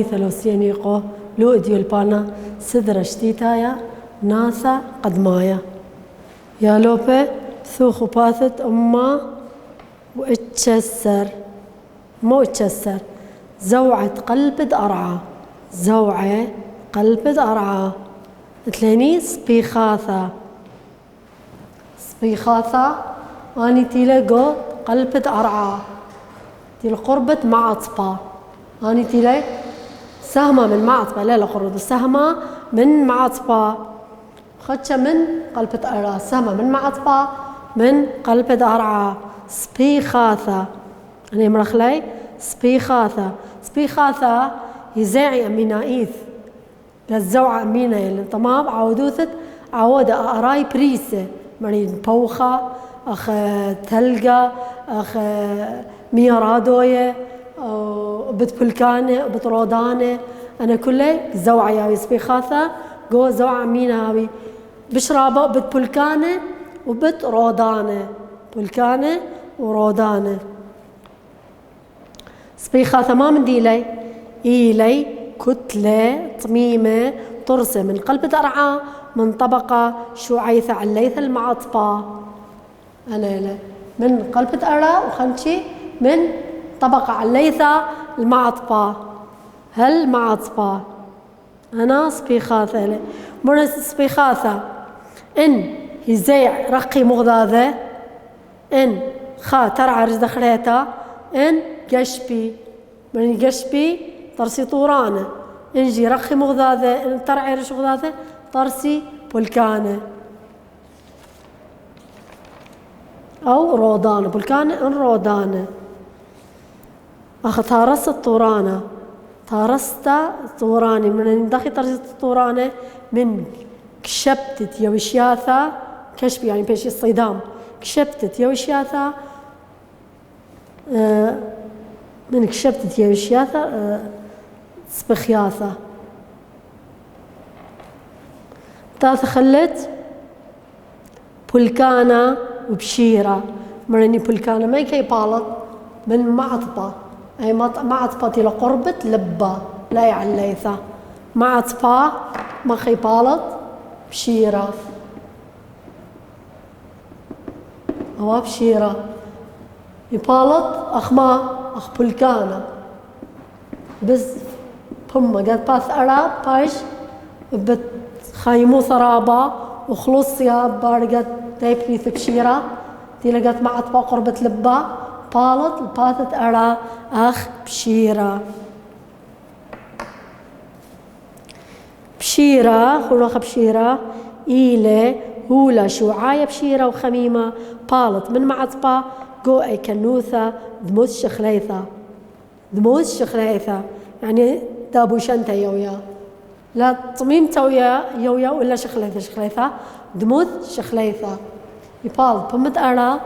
ثلوسينيقو لو إديولبانا سدرة شتيتايا ناسا قدمايا يا لوبي ثوخو باثت أما واتشسر مو اتشسر زوعة قلب أرعى زوعة قلب أرعى تليني سبيخاثا سبيخاثا أني تيلي قلب أرعى تيل قربة معطبة أني تيلي سهمة من معطبة لا قربة سهمة من معطبة خدشة من قلبة أرعى سهمة من معطبة من قلبة أرعى سبيخاثا أنا مرخلي سبيخاثا سبيخاثا يزاعي أمينايث للزوعة أمينة اللي تمام عودوثت عودة أراي بريسة مرين بوخة أخ تلقى أخ ميرادوية بتبلكانة بترودانة أنا كله زوعة ياوي سبيخاثا جو زوعة أمينة هاوي بشرابة بتبلكانة وبترودانة بلكانة ورودانة سبيخاثا ما من ديلي إيلي كتلة طميمة طرسة من قلب درعا من طبقة شعيثة عليث المعطبة أنا من قلب درعا وخنشي من طبقة عليثة المعطبة هالمعطبة أنا سبيخاثة مرة سبيخاثة إن هزيع رقي مغذاذة إن خا ترعى رجد خريتا إن قشبي من قشبي طرسي طورانة إنجي رقي مغذاذة إن ترعى رجد مغذاذة طرسي بلكانة أو رودانة بلكانة إن رودانة أخ تارست طورانة تارستا طوراني من داخل طرسي طورانة من كشبتت يوشياثا كشبي يعني بيش الصيدام كشبتت يوشياثا من كشبتت يوشياثا سبخياثا تاث خلت بلكانا وبشيرة مرني بلكانا ما يكي بالط من معطبة أي معطبة إلى قربة لبة لا يعليثا معطبة ما خي بالط بشيرة هو بشيرة يبالط أخما أخ بلكانا بس هم قد باث أراب باش بتخيمو ثرابا وخلص يا بارقت تيبني بشيرة تلقت معطبة قربة لبا بالط الباثت أرا أخ بشيرة بشيرة خلوخ بشيرة إيلة هولا شعاية بشيرة وخميمة بالط من معطبة جو أي كنوثة دموث شخليثة دموث شخليثة يعني دابو شنتا يويا لا تصميم تويا يويا ولا شخليثة دموث شخليثة يبالط بمت أرى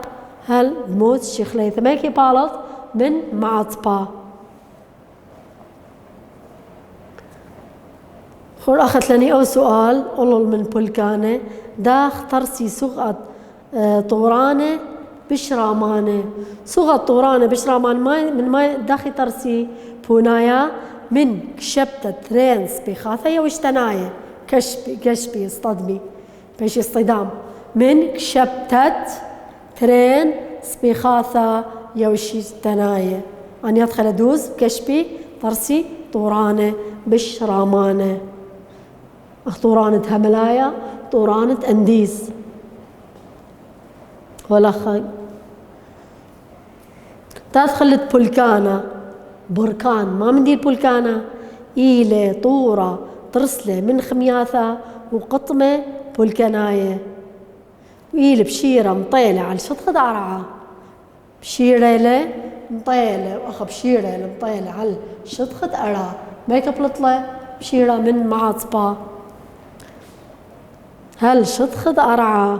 هل دموث شخليثة ما يكي بالط من معطبة خور أخذت لني أو سؤال أولول من بلكانة داخ ترسي سغط طورانة بشرامانة سغط طورانة بشرامانة من ما داخي ترسي بونايا من كشبتة ترين سبيخاثة يوشتناية كشبي اصطدمي بيش اصطدام من كشبتة ترين سبيخاثة يوشتناية أن يدخل أدوز كشبي ترسي طورانة بشرامانة طورانة هملايا طورانة أنديز ولا خي تدخلت بلكانة بركان ما من دي البلكانة إيلة طورة ترسلة من خمياثة وقطمة بلكناية وإيلة بشيرة مطيلة على شطخة دارعة بشيرة مطيلة وأخ بشيرة مطيلة على شطخة أرى ما يكبلطلة بشيرة من معطبة هل شطخة أرعى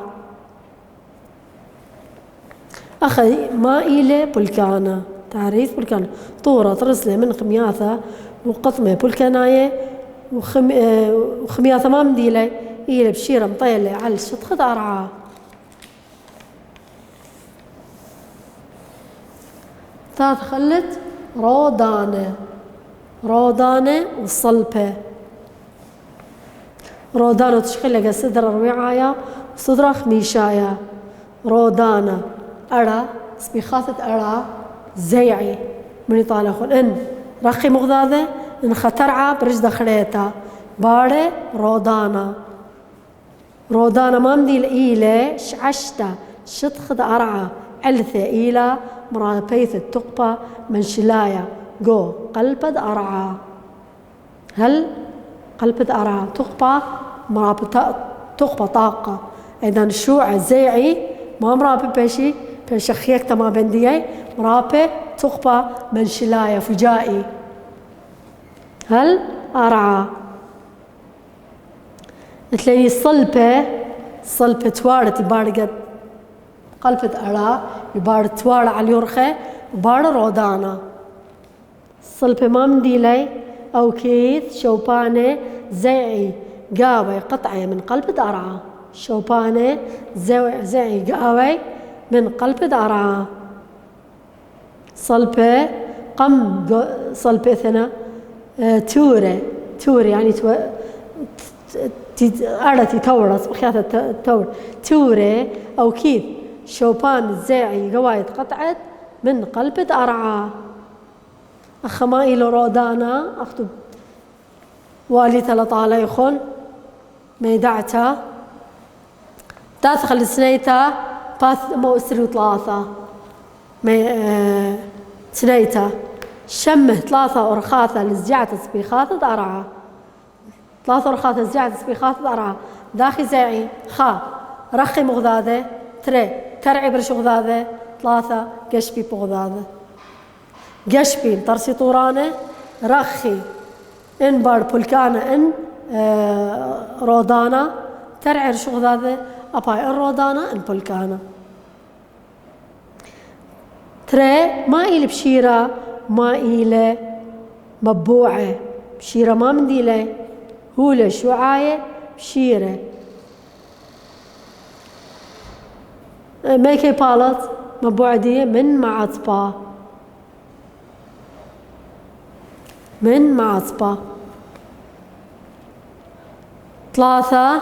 أخي ما إيلة بلكانة تعريف بلكانة طورة ترسلة من خمياثة وقطمة بلكناية وخمياثة ما مديلة إيلة بشيرة مطيلة على شطخة أرعى تاث خلت رودانة رودانة وصلبة. رودانة تشخي لك صدر الوعاية وصدر خميشاية. رودانة أرى سبيخاثة أرى زيعي من يطالخون إن رخي مغذاذة إن خطرعة برجد خريطة باري رودانة. رودانة ما مدي الإيلة شعشتة شتخذ أرعى علثة إيلة مرابيث التقبة من شلاية جو قلبد أرعى. هل قلبد أرعى تقبة مرابط تقبة طاقة إذا شوع زيعي ما مرابط بشي بشخيك ما بندية مرابط تقبة من شلاية فجائي. هل أرعى تلاقي صلبة توارت يبارقت قلبت أرى يبارد توارى على اليرخة يبارد رودانة. صلبة ما مديلي أو كيث شوبانة زيعي قاوي قطعة من قلبت أرعى. شوبانة زيعي قاوي من قلبت أرعى. صلبة قم صلبة ثنا توري يعني أرتي تورس بخياطة توري أو كيف شوبان الزاعي قوايد قطعت من قلبة أرعى. أخمائي لرودانا أخطب والي لطالة يخون ميدعتا تاثخ السنيتا باث مو أسري وثلاثة سنيتا شمه ثلاثة أرخاثة لزجعة سبيخاثة أرعى. ثلاثة أرخاثة زجعة سبيخاثة أرعى داخي زاعي خا رخي مغذاذة ترعي برش غذاذة ثلاثة قشبي بغذاذة قشبي ترسي طورانة رخي إن بار بولكانة إن رودانة ترعي رش غذاذة أباي إن رودانة إن بولكانة ما إلي بشيرة ما إلي مبوعة بشيرة ما منديلة هولة شعاية بشيرة ميكي بالت مبوعدية من معطبة ثلاثة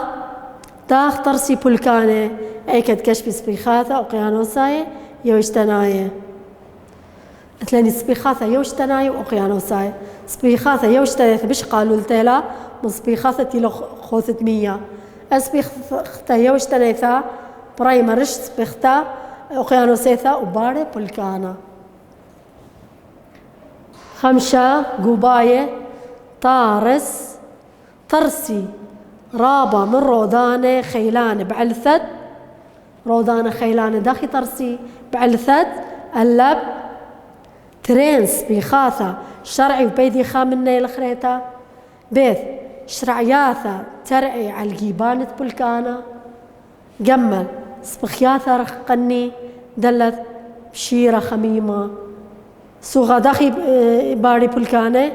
داخ ترسي بولكانة ايكد كشبي سبيخاثة وقيانوساية يوشتناية ثلاني سبيخاثة يوشتناية وقيانوساية سبيخاثة يوشتناية بش قالوا التيلا مصبيخاثة تيلو خوثت مية أسبيختا يوشتناية براي مرش سبيختا وقيانوسيثا وباري بولكانا. خمسة قباية ترسي رابة من رودانة خيلان بعلثت رودانة خيلان داخي ترسي بعلثت اللب ترينس بيخاثة شرعي وبيدي خامنة الخريطة بيث شرعياثة ترعي على الجيبانة بولكانا جمل سبخياثة رقني دلت بشيرة خميمة سوغا داخي باري بولكانة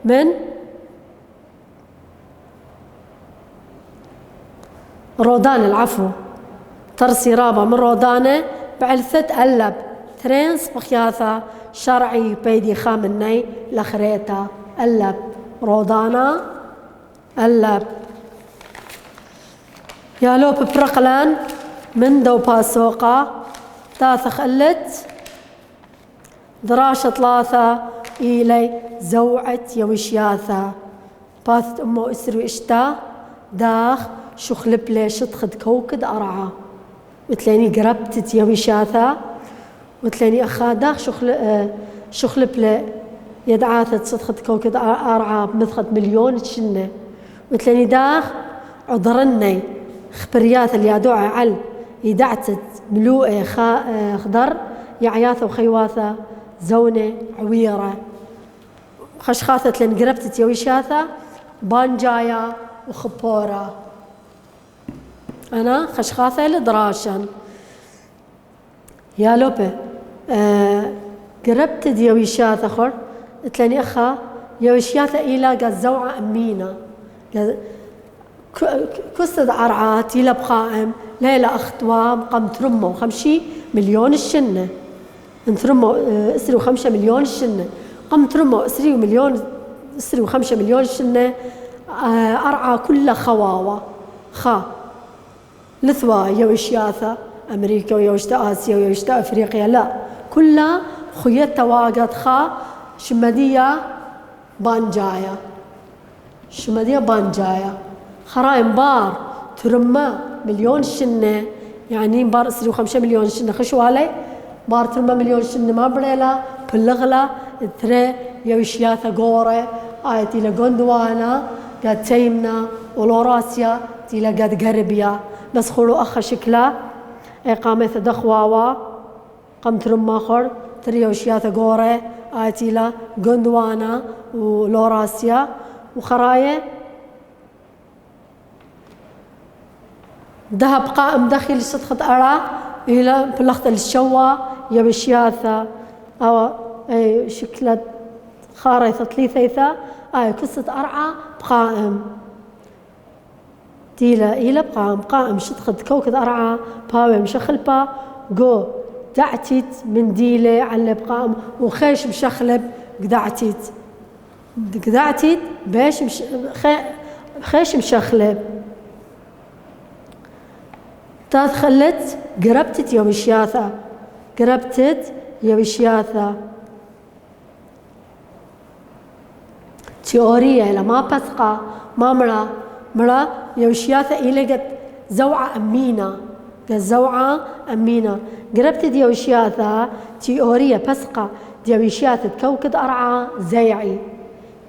من رودان العفو ترسي رابة من رودانة بعلثة اللب ترينس بخياثة شرعي بيدي خامني لخريطة اللب رودانا اللب يا لوب برقلان من دو باسوقة تاثخ قلت دراشة ثلاثة إلي زوعة يوشياثة باثت أمو إسري إشتا داخ شخلب لي شتخد كوكد أرعى وتلاني قربتت يوشياثة وتلاني أخا داخ شخلب لي يدعاثة شتخد كوكد أرعى بمثخد مليون تشنة وتلاني داخ عذرني خبريات اللي يدعى على يدعتت ملوءة خضر يعياثة وخيواثة زونة عويرة خشخاثة لن قربتت يويشاثة بانجايا وخبورة أنا خشخاثة لدراشن يا لوبة قربتت يويشاثة خور تلاني أخا يويشاثة إلا قد زوعة أمينة كستد عرعات يلا بقائم ليلة أختوام قم ترمو 5 مليون الشنة انترمو اسري 5 مليون الشنة قم ترمو اسري مليون اسري و5 مليون شنة أرعى كلها خواوة خا لثوا يوشياثا أمريكا ويوشتا آسيا ويوشتا أفريقيا لا كلها خيتها واقت خا شمدية بانجايا شمدية بانجايا خرايم بار ترمى مليون شنة يعني بار اسري و5 مليون شنة خشوا علي بار ترمى مليون شنة ما بريلا بلغلا ترى يوشياثا غوري آيتي لغندوانا قد تيمنا ولوراسيا تيلا قد غربيا بس خلو أخا شكلا إقامة دخواوا قمت رماخر تري يوشياثا غوري آيتي لغندوانا ولوراسيا وخراية ذهب قائم داخل صدخة أرى إلى بلغت الشوا يوشياثا أو شكلة خارطة ثلاثة قصة أرعى بقائم تيلا إلى بقائم قائم شدخد كوكد أرعى باوي مشخلبا جو دعتيت من ديلة على بقائم وخيش مشخلب قدعتيت باش خيش مشخلب تدخلت قربتت يوشياثا قربتت يوشياثا تيوريا لما بسقى ما مرا يوشياثا إلى قد زوعة أمينة قد زوعة أمينة قربت دي يوشياثا تيوريا بسقى دي يوشياثا كوكد أرعى زيعي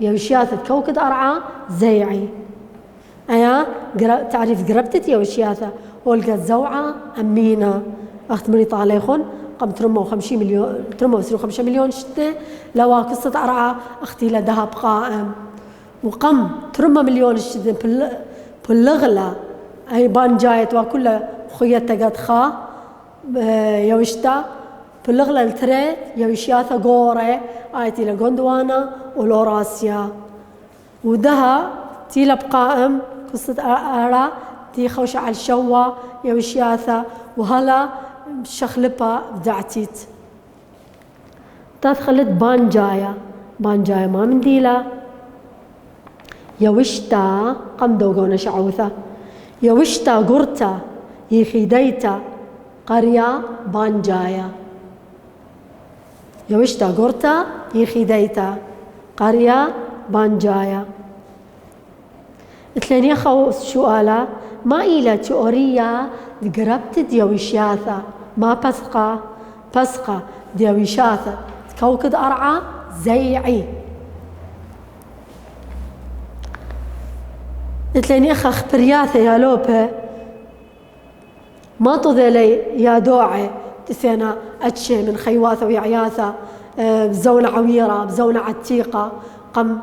يوشياثا كوكد أرعى زيعي أيا تعرف قربت دي يوشياثا ولقد زوعة أمينة أخت مني طاليخون قم ترموا 50 مليون ترموا 5 مليون شتى لو قصة أرعى أختي لذهب قائم وقم ترمى مليون شتى باللغلة أي بان جايت وكل خيتها قد خا يوشتا باللغلة التريت يوشياثا غوري آيتي لغندوانا ولوراسيا ودها تيلا بقائم قصة أرعى تي خوش على الشوا يوشياثا وهلا شخلبها بدعتيت تدخلت بانجايا ما من ديلا يوشتا قم دوغونا شعوثة يوشتا قرتا يخيديتا قرية بانجايا يوشتا قرتا يخيديتا قرية بانجايا اتلاني خو سؤالا ما إلى تيوريا قربت ديوشياثا ما بسقى ديوشياثا كوكد أرعى زيعي اتلاني أخا خبرياثا يا لوبة ما تضلي يا دوعي تسينا أتشي من خيواثا ويعياثا بزونة عويرة بزونة عتيقة قم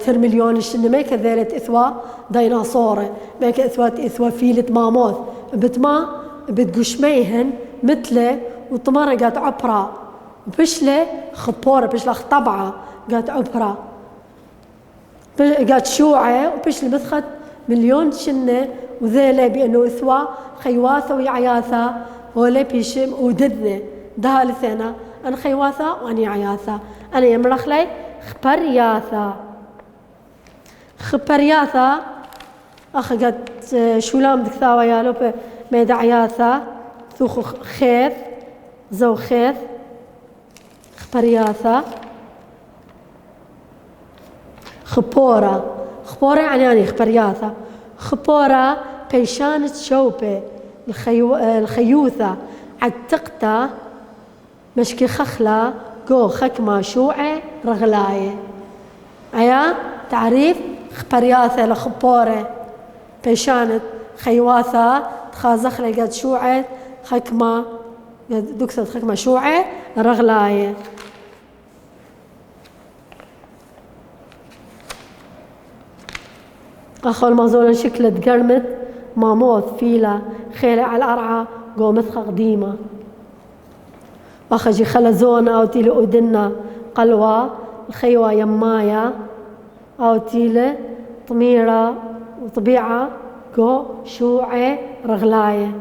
ترمليون شنو ما كذلت إثوا ديناصورة ما إثوا فيلة ماموث بتما بتقشميهن مثله وطمرة قات عبرة بشلة خبورة بشلة خطبعة قات عبرة قات شوعة وبشلة بثخت مليون شنة وذيلة بأنه إثوا خيواثة ويعياثة ولا بيشم ودذنة ده لثنا أنا خيواثة وأنا عياثة أنا يمرخ لي خبرياثا أخذت شولام دكثاوة يالو بميدا عياثا ثوخو خيث زو خيث خبرياثا خبورة يعني خبرياثا خبورة بيشانة شوبة الخيوثة عتقتا مشكي خخلة جو خكمة شوعة رغلاية أيا تعريف خبرياثة لخبورة بيشانة خيواثة تخازخ لقد شوعة خكمة دكتور خكمة شوعة رغلاية أخو المازولا شكلة قرمت ماموث فيلا خيلة على الأرعى قومتها قديمة أخجي خلزونا أو تيلي أودنا قلوة الخيوة يمايا أو تيلي طميرة وطبيعة قو شوعة رغلاية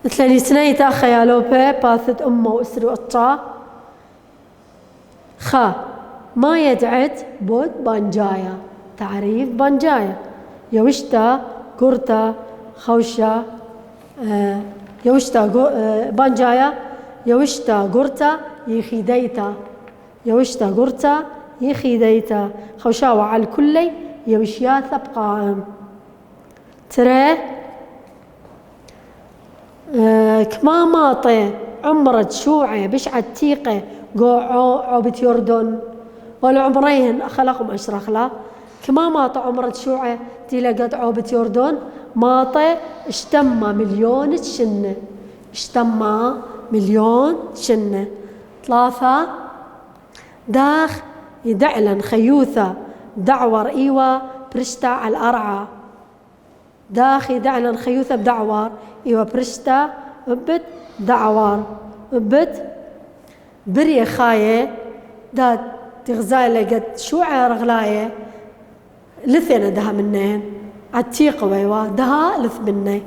مثلني سنيت أخا يالوبي باثت أمه وأسري وقطة خا ما يدعت بود بانجايا. تعريف بانجايا: يوشتا قرتا خوشا يوشتا بانجايا يوشتا قرتا يخيديتا. يوشتا قرتا يخيديتا خوشاوة على الكل يوشياثا بقائم. ترى كما ماطي عمرت شوعي بشعة تيقة عوبت يردن ولا عمريهن خلقهم أشرخلا. كما ماطي عمرت شوعي تيلقت عوبت يردن ماطي اشتمى مليون شنة. اشتمى مليون شنة. 3 داخ يدعلن خيوثة دعور إيوة برشتا على الأرعى. داخ يدعلن خيوثة بدعور إيوة برشتا وبت دعوار وبت بري خاية داد تغزايلة قد شوعة رغلاية لثينا دها منين عتيقة ويوا دها لث مني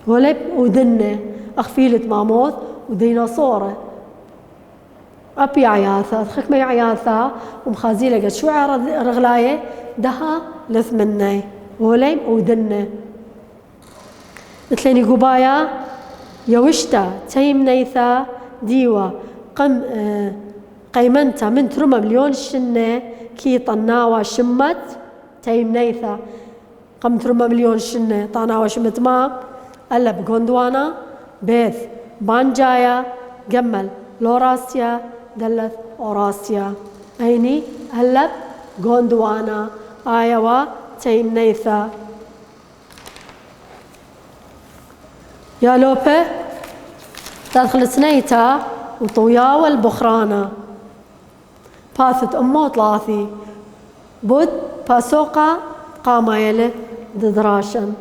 ولب ودنة أخفيلة ماموث وديناصورة أبي عياثة خك مي عياثة ومخازيلة قد شوعة رغلاية دها لث مني ولب ودنة. مثلين قبايا يوشتا تيم نيثا ديوة قيمنتا من ترمى مليون شنة كي طناوة شمت تيم نيثا قم ترمى مليون شنة طناوة شمت ما ألا بغوندوانا بيث بانجايا جمل لوراسيا دلث أوراسيا أيني ألا بغوندوانا آيوا تيم نيثا. يا لوبة تدخل سنيتا وطويا والبخرانة باثت أمو 3 بود باسوقا قامايلة ددراشن.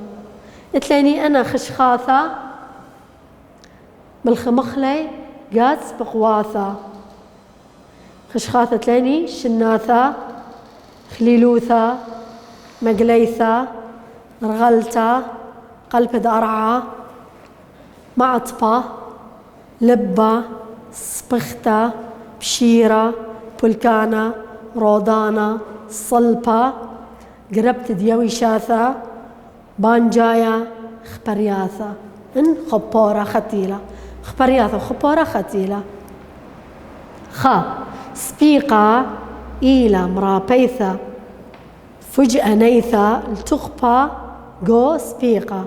اتليني أنا خشخاثة ملخمخلي قاتس بقواثة. خشخاثة تليني شناثة خليلوثة مقليثة رغلتة قلب دارعة معطبة لبة سبختة بشيرة بولكانة رودانة صلبة قربت ديوي شاثة بانجايا خبرياثة إن خبورة ختيلة خبرياثة خبورة ختيلة. سبيقة إيلا مرابيثة فجأة نيثة التخبى جو سبيقة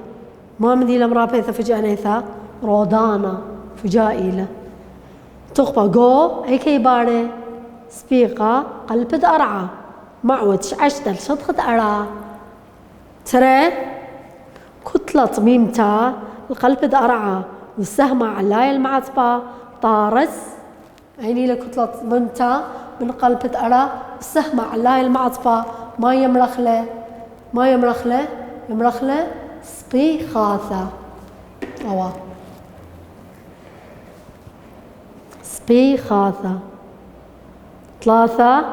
ما مدي لمرابيثة فجأة نيثة رودانا فجائلة تخبى جو أي كيبارة سبيقة قلبت أرعى معود عشتل شطخت أرعى. ترى كتلة ميمتا القلب أرعى والسهمة علاي المعطبة طارس عيني لكتلة ميمتا من قلب أرعى والسهمة علاي المعطبة ما يمرخله ما يمرخله يمرخله سبيخاثة أوا سبيخاثة. 3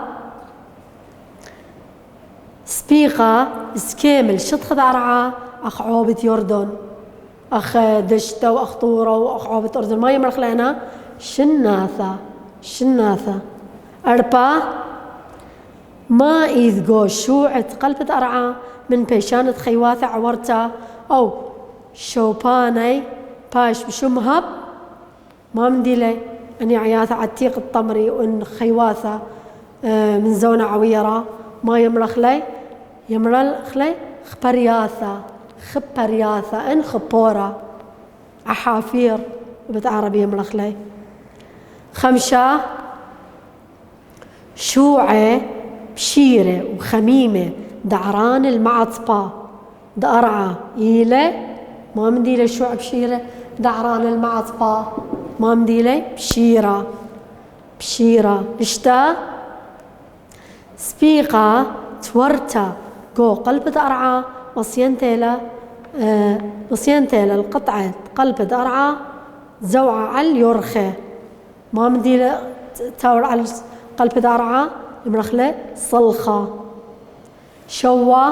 سبيقة سكيمل شطخ ذرعة أخ عوبة يردن أخ دشتة وأخ طورة وأخ عوبة أردن ما يمرخ لنا شناثة شناثة. 4 ما إذ شوعة قلبة أرعى من بيشانة خيواثة عورتا أو شوباني باش بشمهب ما مديلي أني عياثة عتيق الطمري وإن خيواثة من زونة عويرة ما يمرخ لي يمرخ لي خبرياثة إن خبورة عحافير بالعربي يمرخ لي. 5 شوعة بشيرة وخميمة دعران المعطبة دأرعى إيلة ما مديلة شوعة بشيرة دعران المعطبة ما مديلة بشيرة بشيرة اشتا سبيقة تورتا جو قلب دأرعى وصينتيلا القطعة قلب دأرعى زوعة على اليرخة ما مديلة تور على قلب دأرعى يمرخله صلخة. شوا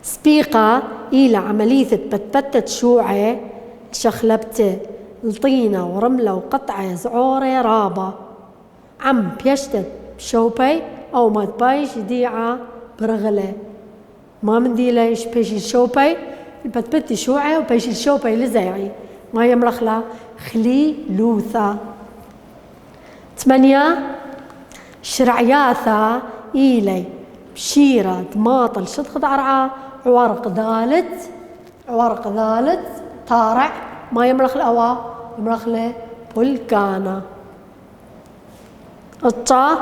سبيقة إلى عملية بتبتت شوعة شخلبته الطينة ورملة وقطعة زعورة رابة عم بيشتت بشوبي أو ما تبايش ديعة برغلة ما مندي ليش بيش الشوبي البتبتي شوعي وبيش الشوبي لزيعي ما يمرخلا خلي لوثا 8 شرعياثا إيلي بشيرة دماطل شدخ ضرعة عورق ذالت طارع ما يمرخ الأوا يمرخ له بلكانا الطا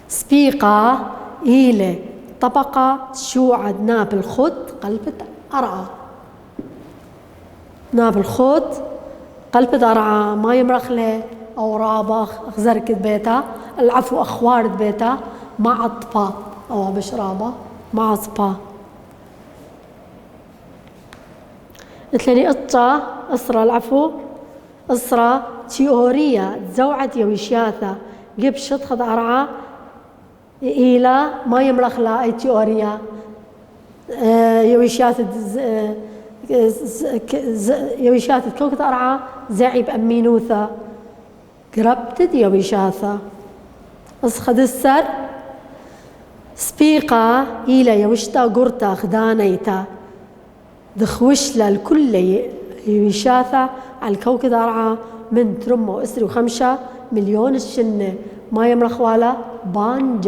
سبيقة إيلي طبقة شوعة ناب الخد قلبت أرعى ناب الخد قلبت أرعى ما يمرخ له أو رابخ أخزرك بيتا العفو أخوار بيتا مع عطبا أو بشرابة مع عطبا قلتلي قطة أسرى العفو أسرى تيوريا تزوعت يويشياثا جيب شطخد أرعى إلى ما يمرخ لا أي تيوريا يويشاث كوكت أرعى زعيب أمينوثا قربتد يويشاثا أسخد السر سبيقة إلى يوشتا قرتا خدانيتا دخوشلا الكل يويشاثا على الكوكب أرعى من ترمى وإسري وخمسة مليون الشنة ما يمرخ ولا بان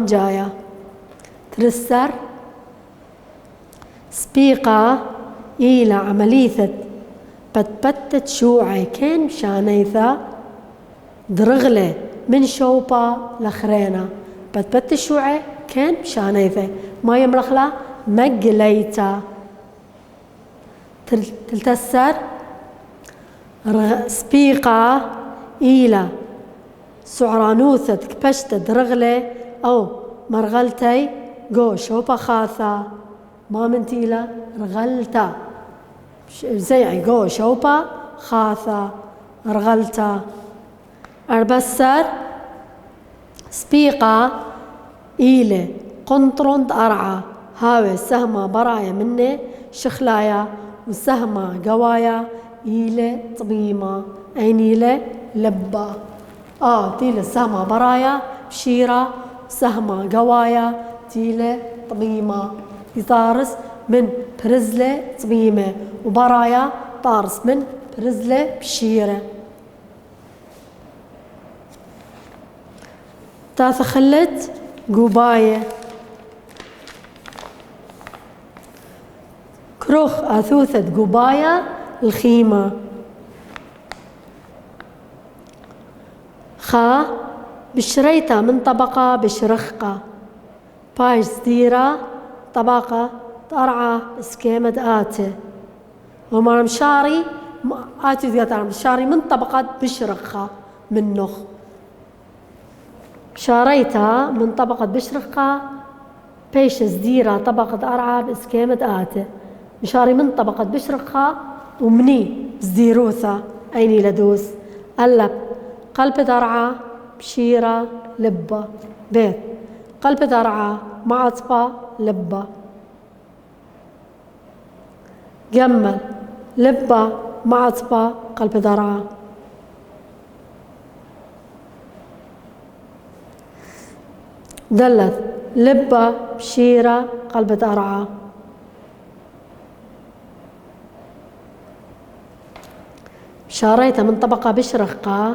جاية ترسر سبيقة إلى عملية بتبتت شوعي كان شانيثا درغلة من شوبا لخرينا بتبتت شوعي كان شانيثا ما يمرخ لا مقليتا تلتسر سبيقة إلى سعرانوثة كبشت درغلة أو مرغلتي جو شوبا خاثة ما منتيلة رغلتا زي جو شوبا خاثة رغلتا أربسر سبيقة إلى قنطرند أرعى هاوي سهمة برايا مني شخلايا وسهمة قوايا إلى طبيمة أين إلى لبا تيلة سهمة برايا بشيرة سهمة قوايا تيلة طبيمة يطارس من برزلة طبيمة وبرايا طارس من برزلة بشيرة تاثخلت قباية كروخ أثوثة قباية الخيمة خا بشريتا من طبقة بشرخقة بايش زديرة طبقة طرعة سكيمة آتي ومار مشاري آتي ذياتر مشاري من طبقة بشرخة من نخ شاريتها من طبقة بشرخة بيش زديرة طبقة أرعى بسكيمة آتي مشاري من طبقة بشرخة ومني زديروثة أيني لدوس قلب قلب درعة بشيرة لبة بيت قلب درعة معطبة لبة جمل لبة معطبة قلب درعة دلث لبة بشيرة قلب درعة شاريتها من طبقة بشرخة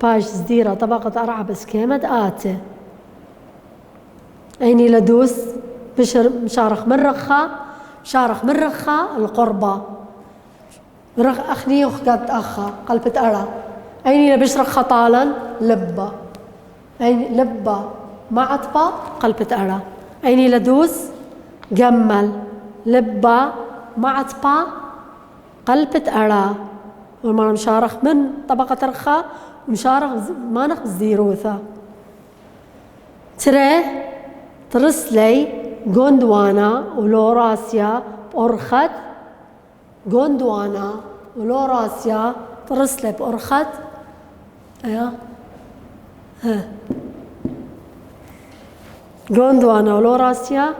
باش زديرة طبقة أرعى بسكيمة آتي أيني لدوس مشارخ من رخة القربة رخ أخني وخقت أخا قلبة أرى أيني لبشرخة طالا لبة أيني لبة معطبة قلبة أرى أيني لدوس جمل لبة معطبة قلبة أرى والمرة مشارخ من طبقة رخاء ومشارخ ما نخ زيروثة ترى ترسلي غوندوانا ولوراسيا بأرخت غوندوانا ولوراسيا ترسلي بأرخت غوندوانا ولوراسيا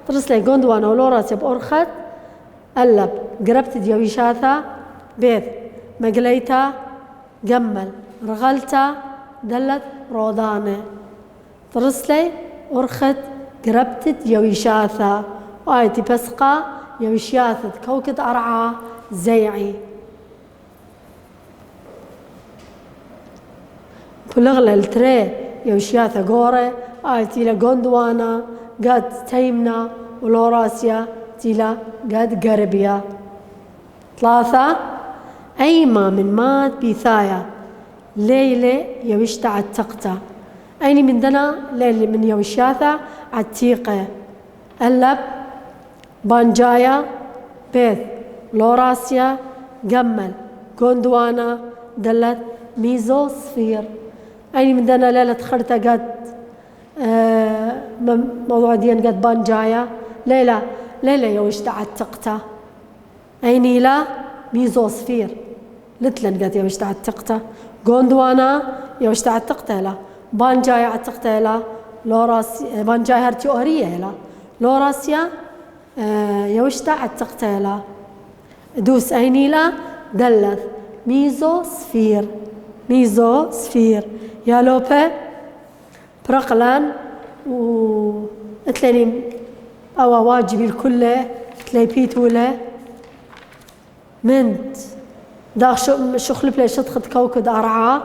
ترسلي غوندوانا ولوراسيا بأرخت قلب قربت ديويشاثا بيت مقليتا جمل رغلتا دلت رودانة ترسلي أرخت قربتت يويشاثا وآيتي بسقا يويشاثت كوكت أرعى زيعي بلغلا التري يويشاثا غوري آيتي لغوندوانا قد تيمنا ولوراسيا تيلا قد قربيا 3 أيما من مات بيثايا ليلة يوشتا عتقتا أيني من دنا ليلة من يوشاثا عتيقة ألب بانجايا بيث لوراسيا جمل غوندوانا دلت ميزو صفير أيني من دنا ليلة خرطة قد موضوع ديان قد بانجايا ليلة يوشتا عتقتا أيني لا ميزو صفير لتلن قد يوشتا عتقتا غوندوانا يوشتا عتقتا لا بانجاي عتقتا لا لوراسيا بانجاي هرتي أوريا لا لوراسيا يوشتا عتقتا لا دوس أيني لا دلث ميزو صفير يا لوبا برقلان واتلاني أو واجبي الكل تلاي بيتوله منت داخ شخل بلا شطخت كوكد أرعى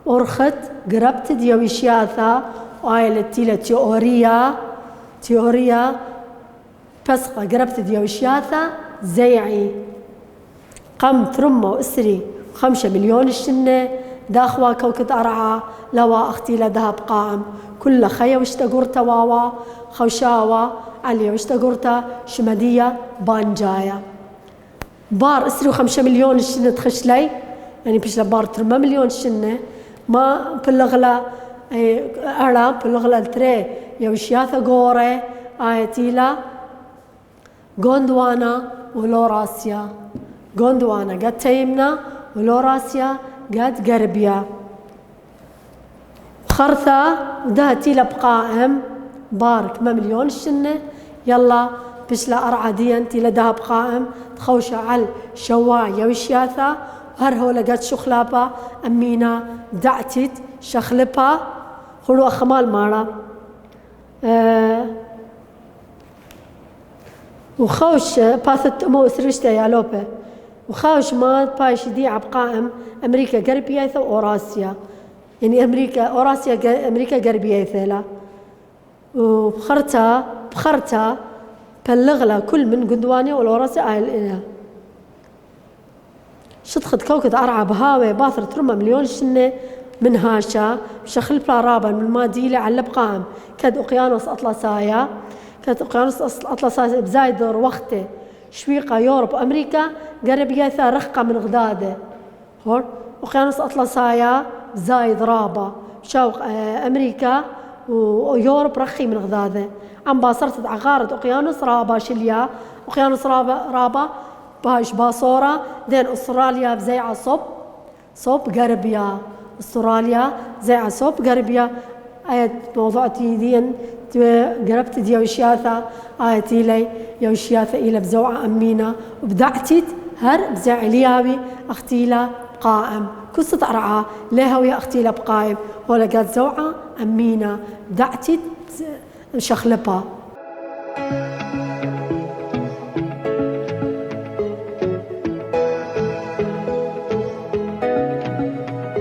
أرخت قربت ديويشياثا وآيلة تيلا تيوريا بسقة قربت ديويشياثا زيعي قمت رمو أسري 5 مليون الشنة داخوا كوكد أرعى لوا أختي لذهب قائم كل خيا واشتقرتا واوا خوشاوا علي واشتقرتا شمدية بانجايا بار اسري 5 مليون الشنة تخش لي يعني بيش لبار 3 مليون الشنة ما بلغلا أرى بلغلا التري يوشياثا غوري آيتيلا غوندوانا ولوراسيا غوندوانا قد تيمنا ولوراسيا قد قربيا خرثة وده تيلا بقائم بارك ما مليون الشنة يلا بش لا أرعى ديان تيلا دهب قائم تخوش على شوايا وشياثا وهر هو لقات شخلابا أمينا دعتت شخلبا خلو أخمال مارا وخوش باثت مو سرشتا يا لوبه وخوش مات بايش دي عبقائم أمريكا غربية وأوراسيا يعني أمريكا غربية ثلا وبخرتا بلغلا كل من قندوانيا والأوراسيا آيل إلها شطخت كوكد أرعى بهاوي باثر 3 مليون شنة من هاشا شخل بلا رابا من ماديلة على بقائم كاد أقيانوس أطلسايا بزايدر وقته شويقة يوروب أمريكا غربية ثا رخقة من غدادة هور أقيانوس أطلسايا زايد رابا شوق أمريكا ويوروب رخي من غدادة عم باصرت عقارة أقيانوس رابا شليا أقيانوس رابا باش باصورة دين أستراليا بزيعة صوب غربية أستراليا زيعة صوب غربية آية موضوعتي دين قربت دي يوشياثا آيتي لي يوشياثا إلى بزوعة أمينة وبدعتت هر بزعلياوي أختيلا قائم كسة أرعى لها ويا أختيلا بقائم ولا قد زوعة أمينة دعتت شخلبا